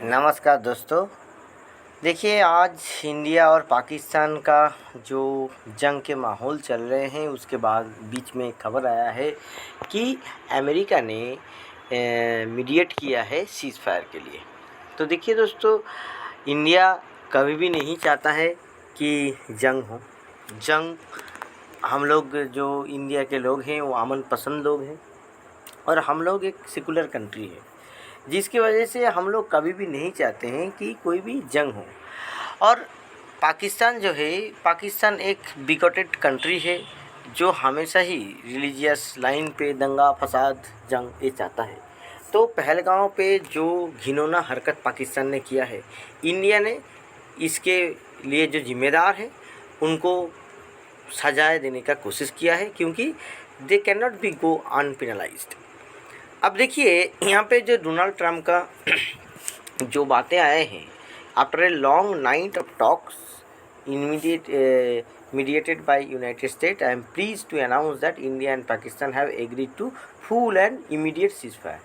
नमस्कार दोस्तों। देखिए, आज इंडिया और पाकिस्तान का जो जंग के माहौल चल रहे हैं उसके बाद बीच में खबर आया है कि अमेरिका ने मीडिएट किया है सीज़ फायर के लिए। तो देखिए दोस्तों, इंडिया कभी भी नहीं चाहता है कि जंग हो। जंग हम लोग जो इंडिया के लोग हैं वो अमन पसंद लोग हैं और हम लोग एक सेकुलर कंट्री है, जिसकी वजह से हम लोग कभी भी नहीं चाहते हैं कि कोई भी जंग हो। और पाकिस्तान जो है, पाकिस्तान एक बिगोटेड कंट्री है जो हमेशा ही रिलीजियस लाइन पे दंगा फसाद जंग ये चाहता है। तो पहलगाम पे जो घिनौना हरकत पाकिस्तान ने किया है, इंडिया ने इसके लिए जो जिम्मेदार है उनको सजाए देने का कोशिश किया है, क्योंकि they can not be go अनपेनलाइज्ड। अब देखिए, यहाँ पे जो डोनाल्ड ट्रम्प का जो बातें आए हैं, after a long night of talks mediated by United States, I am pleased to announce that India and Pakistan have agreed to full and immediate ceasefire।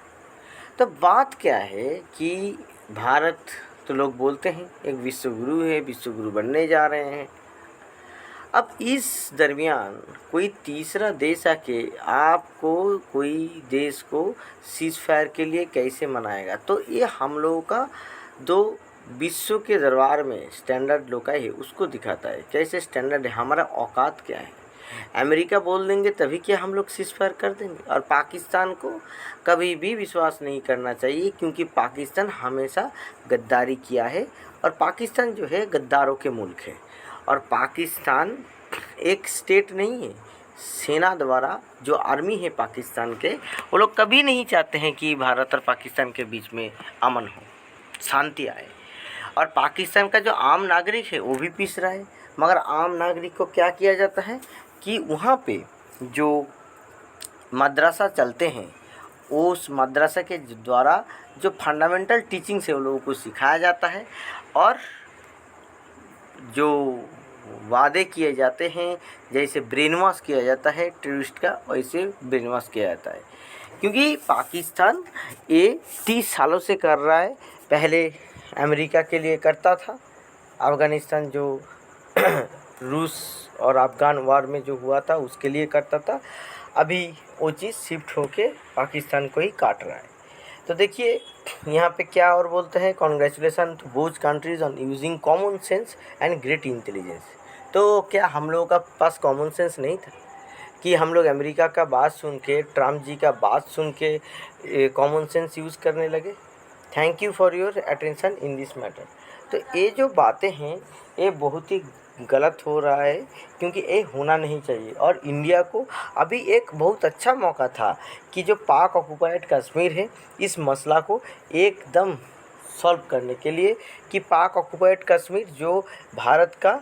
तो बात क्या है कि भारत तो लोग बोलते हैं एक विश्व गुरु है, विश्व गुरु बनने जा रहे हैं। अब इस दरमियान कोई तीसरा देश आके आपको कोई देश को सीज़ फायर के लिए कैसे मनाएगा? तो ये हम लोगों का दो विश्व के दरबार में स्टैंडर्ड लोग है उसको दिखाता है, कैसे स्टैंडर्ड है, हमारा औकात क्या है। अमेरिका बोल देंगे तभी क्या हम लोग सीज़ फायर कर देंगे। और पाकिस्तान को कभी भी विश्वास नहीं करना चाहिए, क्योंकि पाकिस्तान हमेशा गद्दारी किया है और पाकिस्तान जो है गद्दारों के मुल्क है। और पाकिस्तान एक स्टेट नहीं है, सेना द्वारा जो आर्मी है पाकिस्तान के, वो लोग कभी नहीं चाहते हैं कि भारत और पाकिस्तान के बीच में अमन हो, शांति आए। और पाकिस्तान का जो आम नागरिक है वो भी पीस रहा है, मगर आम नागरिक को क्या किया जाता है कि वहाँ पे जो मदरसा चलते हैं उस मदरसा के द्वारा जो फंडामेंटल टीचिंग्स है वो लोगों को सिखाया जाता है, और जो वादे किए जाते हैं, जैसे ब्रेन वॉश किया जाता है टेररिस्ट का, वैसे ब्रेन वॉश किया जाता है। क्योंकि पाकिस्तान ये 30 सालों से कर रहा है। पहले अमेरिका के लिए करता था, अफ़गानिस्तान जो रूस और अफ़गान वार में जो हुआ था उसके लिए करता था, अभी वो चीज़ शिफ्ट होके पाकिस्तान को ही काट रहा है। तो देखिए यहाँ पे क्या और बोलते हैं, congratulation to both countries on using common sense and great intelligence. तो क्या हम लोगों का पास कॉमन सेंस नहीं था कि हम लोग अमेरिका का बात सुन के, ट्रम्प जी का बात सुन के कॉमन सेंस यूज़ करने लगे? Thank you for your attention in this matter. तो ये जो बातें हैं ये बहुत ही गलत हो रहा है, क्योंकि ये होना नहीं चाहिए। और इंडिया को अभी एक बहुत अच्छा मौका था कि जो पाक ऑक्युपाइड कश्मीर है इस मसला को एकदम सॉल्व करने के लिए, कि पाक ऑक्युपाइड कश्मीर जो भारत का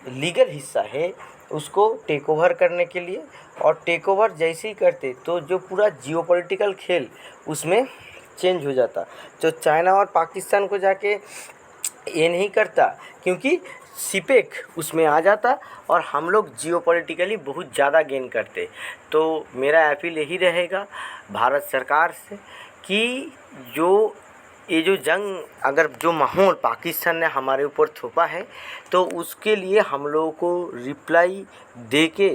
लीगल हिस्सा है उसको टेक ओवर करने के लिए, और टेक ओवर जैसे ही करते तो जो पूरा जियोपॉलिटिकल खेल उसमें चेंज हो जाता। तो चाइना और पाकिस्तान को जाके ये नहीं करता, क्योंकि सिपेक उसमें आ जाता और हम लोग जियोपॉलिटिकली बहुत ज़्यादा गेन करते। तो मेरा अपील यही रहेगा भारत सरकार से कि जो ये जो जंग, अगर जो माहौल पाकिस्तान ने हमारे ऊपर थोपा है तो उसके लिए हम लोगों को रिप्लाई दे के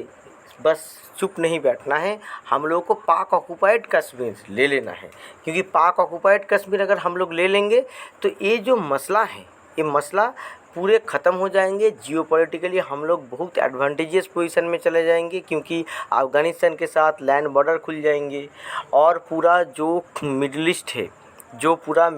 बस चुप नहीं बैठना है, हम लोगों को पाक ऑक्युपाइड कश्मीर ले लेना है। क्योंकि पाक ऑक्युपाइड कश्मीर अगर हम लोग ले लेंगे तो ये जो मसला है ये मसला पूरे ख़त्म हो जाएंगे। जियोपॉलिटिकली हम लोग बहुत एडवांटेजियस पोजीशन में चले जाएंगे, क्योंकि अफ़गानिस्तान के साथ लैंड बॉर्डर खुल जाएंगे, और पूरा जो मिडल ईस्ट है, जो पूरा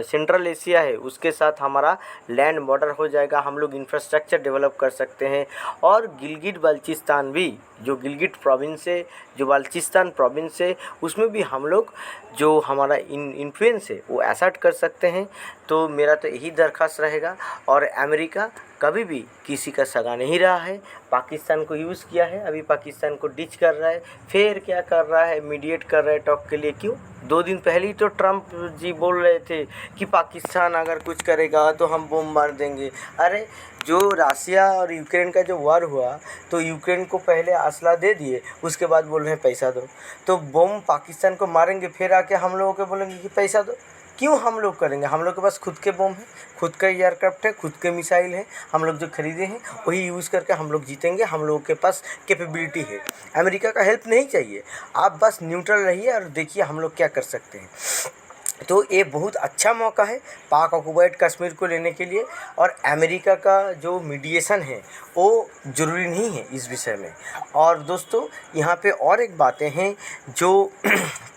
सेंट्रल एशिया है उसके साथ हमारा लैंड बॉर्डर हो जाएगा। हम लोग इंफ्रास्ट्रक्चर डेवलप कर सकते हैं। और गिलगिट बल्चिस्तान भी, जो गिलगिट प्रोविंस है, जो बल्चिस्तान प्रोविंस है, उसमें भी हम लोग जो हमारा इन्फ्लुएंस है वो असर्ट कर सकते हैं। तो मेरा तो यही दरख्वास्त रहेगा। और अमेरिका कभी भी किसी का सगा नहीं रहा है, पाकिस्तान को यूज़ किया है, अभी पाकिस्तान को डिच कर रहा है, फिर क्या कर रहा है, मीडिएट कर रहा है टॉक के लिए। क्यों? 2 दिन पहले ही तो ट्रम्प जी बोल रहे थे कि पाकिस्तान अगर कुछ करेगा तो हम बम मार देंगे। अरे जो रसिया और यूक्रेन का जो वार हुआ तो यूक्रेन को पहले असला दे दिए, उसके बाद बोल रहे हैं पैसा दो। तो बम पाकिस्तान को मारेंगे, फिर आके हम लोगों को बोलेंगे कि पैसा दो। क्यों हम लोग करेंगे? हम लोग के पास खुद के बम है, खुद का एयरक्राफ्ट है, खुद के मिसाइल है, हम लोग जो खरीदे हैं वही यूज़ करके हम लोग जीतेंगे। हम लोगों के पास कैपेबिलिटी है, अमेरिका का हेल्प नहीं चाहिए। आप बस न्यूट्रल रहिए और देखिए हम लोग क्या कर सकते हैं। तो ये बहुत अच्छा मौका है पाक ऑक्युपाइड कश्मीर को लेने के लिए, और अमेरिका का जो मीडिएशन है वो ज़रूरी नहीं है इस विषय में। और दोस्तों यहाँ पे और एक बातें हैं जो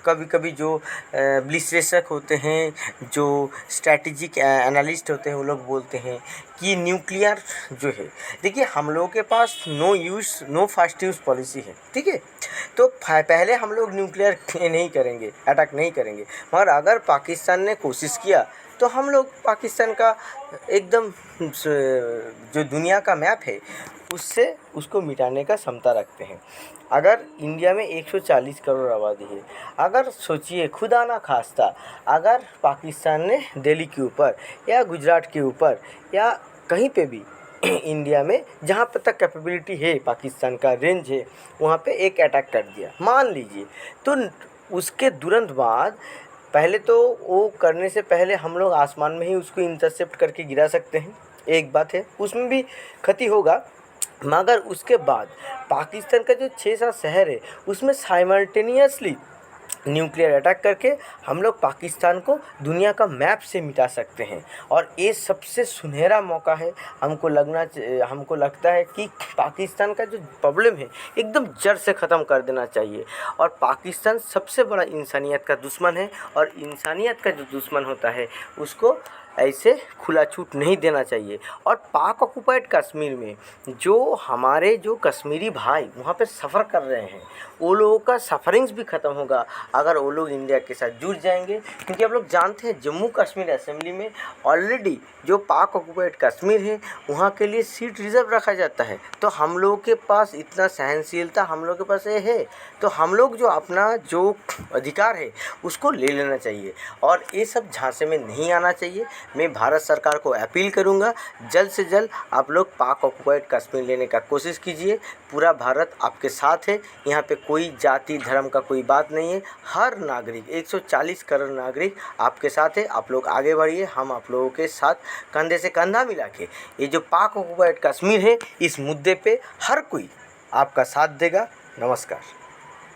कभी कभी जो विश्लेषक होते हैं, जो स्ट्रैटेजिक एनालिस्ट होते हैं, वो लोग बोलते हैं कि न्यूक्लियर जो है, देखिए हम लोगों के पास नो फर्स्ट यूज़ पॉलिसी है, ठीक है। तो पहले हम लोग न्यूक्लियर नहीं करेंगे, अटैक नहीं करेंगे, मगर अगर पाकिस्तान ने कोशिश किया तो हम लोग पाकिस्तान का एकदम जो दुनिया का मैप है उससे उसको मिटाने का क्षमता रखते हैं। अगर इंडिया में 140 करोड़ आबादी है, अगर सोचिए खुदा ना खास्ता अगर पाकिस्तान ने दिल्ली के ऊपर या गुजरात के ऊपर या कहीं पे भी इंडिया में जहाँ पर तक कैपेबिलिटी है, पाकिस्तान का रेंज है, वहाँ पे एक अटैक कर दिया मान लीजिए, तो उसके तुरंत बाद पहले तो वो करने से पहले हम लोग आसमान में ही उसको इंटरसेप्ट करके गिरा सकते हैं, एक बात है, उसमें भी क्षति होगा। मगर उसके बाद पाकिस्तान का जो 6-7 शहर है उसमें साइमल्टेनियसली न्यूक्लियर अटैक करके हम लोग पाकिस्तान को दुनिया का मैप से मिटा सकते हैं। और ये सबसे सुनहरा मौका है। हमको लगता है कि पाकिस्तान का जो प्रॉब्लम है एकदम जड़ से ख़त्म कर देना चाहिए। और पाकिस्तान सबसे बड़ा इंसानियत का दुश्मन है, और इंसानियत का जो दुश्मन होता है उसको ऐसे खुला छूट नहीं देना चाहिए। और पाक ऑक्युपाइड कश्मीर में जो हमारे जो कश्मीरी भाई वहाँ पे सफ़र कर रहे हैं, वो लोगों का सफरिंग्स भी ख़त्म होगा अगर वो लोग इंडिया के साथ जुड़ जाएंगे। क्योंकि आप लोग जानते हैं जम्मू कश्मीर असेंबली में ऑलरेडी जो पाक ऑक्युपाइड कश्मीर है वहाँ के लिए सीट रिज़र्व रखा जाता है। तो हम लोगों के पास इतना सहनशीलता हम लोग के पास ये है, तो हम लोग जो अपना जो अधिकार है उसको ले लेना चाहिए, और ये सब झांसे में नहीं आना चाहिए। मैं भारत सरकार को अपील करूंगा, जल्द से जल्द आप लोग पाक ऑक्युपाइड कश्मीर लेने का कोशिश कीजिए। पूरा भारत आपके साथ है, यहाँ पे कोई जाति धर्म का कोई बात नहीं है। हर नागरिक 140 करोड़ नागरिक आपके साथ है। आप लोग आगे बढ़िए, हम आप लोगों के साथ कंधे से कंधा मिला के ये जो पाक ऑक्युपाइड कश्मीर है इस मुद्दे पे हर कोई आपका साथ देगा। नमस्कार।